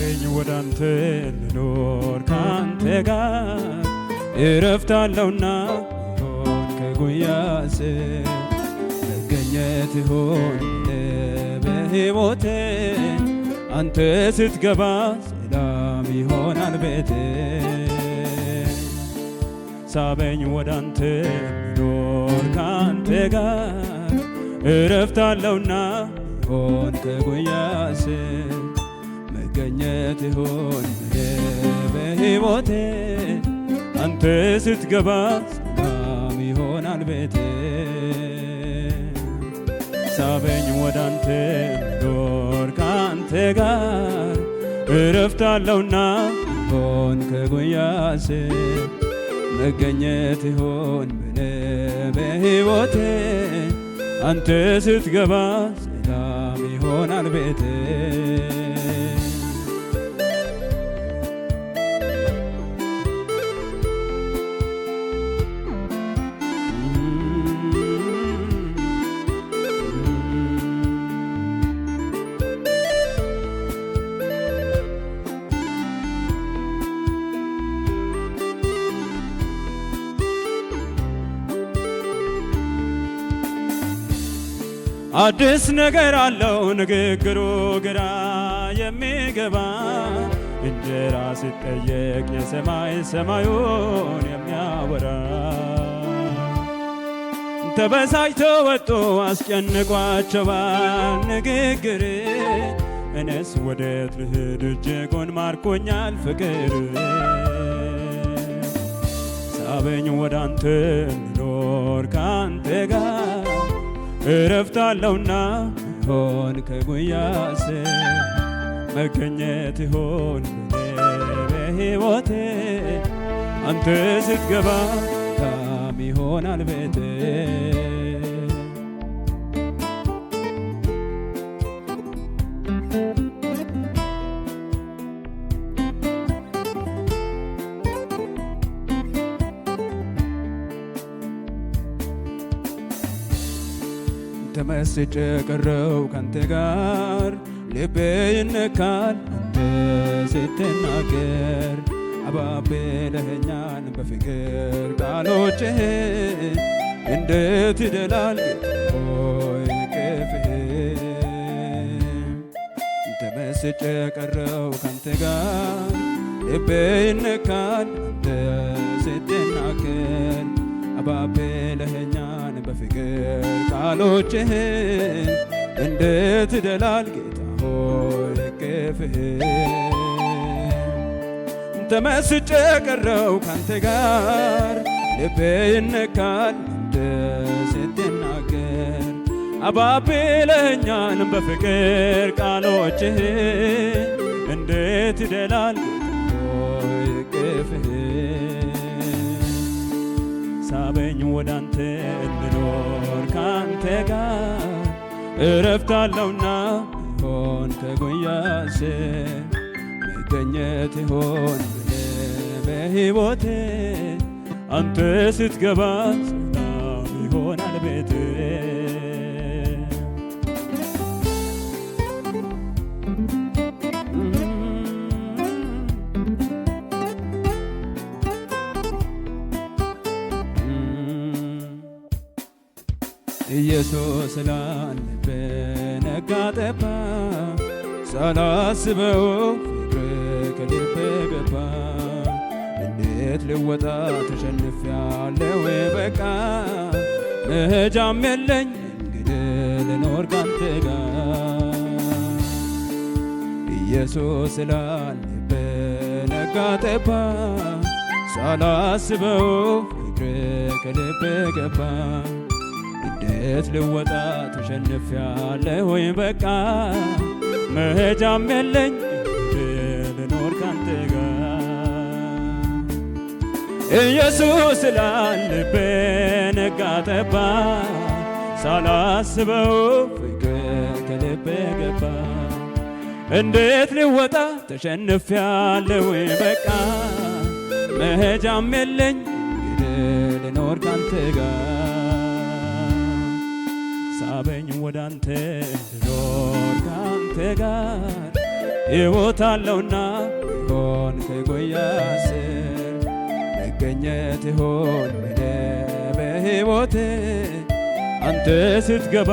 ሳበኝ ወዳንተ ልኖር ካንተ ጋር እረፍት አለውና ሆን ከጉያ ስር መገኘት ሆን በሕይወቴ አንተ ስትገባ ሰላም ይሆናል ቤቴ ሳበኝ ወዳንተ ልኖር ካንተ ጋር እረፍት አለውና ሆን ከጉያ ስር መገኘት ይሆን በሕይወቴ አንተ ስትገባ ሰላም ይሆናል ቤቴ ሳበኝ ወዳንተ ልኖር ካንተ ጋር እረፍት አለውና ሆን ከጉያ ስር መገኘት ይሆን በሕይወቴ አንተ ስትገባ ሰላም ይሆናል ቤቴ አዲስ ነገር አለው ንግግሩ ግራ የሚገባ እንጀራ ሲጠየቅ የሰማይ ሰማዩን የሚያወራ ተበሳጭቶ ወጦ አስጨንቋቸዋል ንግግር እኔስ ወዴት ልሂድ እጅጉን ማርኮኛል ፍቅር ሳበኝ ወዳንተ ልኖር ካንተ ጋር እረፍት አለውና ሆን ከጉያ ስር መገኘት ይሆን በሕይወቴ አንተ ስትገባ ሰላም ይሆናል ቤቴ ተመስጬ ቀረው ካንተ ጋር ልቤ ይነካል አንተ ስትናገር አባብለኸኛል በፍቅር ቃሎችህ እንዴት ይደላል ሆይ ቅፍህ ተመስጬ ቀረው ካንተ ጋር ልቤ ይነካል አንተ ስትናገር አባብለኸኛል በፍቅር ቃሎችህ እንዴት ይደላል ጌታ ሆይ እቅፍህ ተመስጬ ቀረው ካንተ ጋር ልቤ ይነካል አንተ ስትናገር አባብለኸኛል በፍቅር ቃሎችህ እንዴት ይደላል ጌታ ሆይ እቅፍህ ሳበኝ ወዳንተ ልኖር ካንተ ጋር እረፍት አለውና ሆን ከጉያ ስር መገኘት ይሆን በሕይወቴ አንተ ስትገባ ሰላም ይሆናል ቤቴ ኢየሱስ ላንተ ነጋ ጠባ ሳላስበው ፍቅር ከልቤ ገባ እንዴት ልወጣ ተሸንፌአለሁ በቃ መሄጃም የለኝ እንግዲህ ልኖር ካንተ ጋር ኢየሱስ ላንተ ነጋ ጠባ ሳላስበው ፍቅር ከልቤ ገባ እንዴት ልወጣ ተሸንፌአለሁ በቃ መሄጃም የለኝ ልኖር ካንተ ጋር ኢየሱስ ላልቤ ነጋ ጠባ ሳላስበው ፍቅር ከልቤ ገባ እንዴት ልወጣ ተሸንፌአለሁ በቃ መሄጃም የለኝ ልኖር ካንተ ጋር ሳበኝ ወዳንተ ልኖር ካንተ ጋር ሕይወት አለውና ይሆን ከጉያ ስር መገኘት ይሆን በሕይወቴ አንተ ስትገባ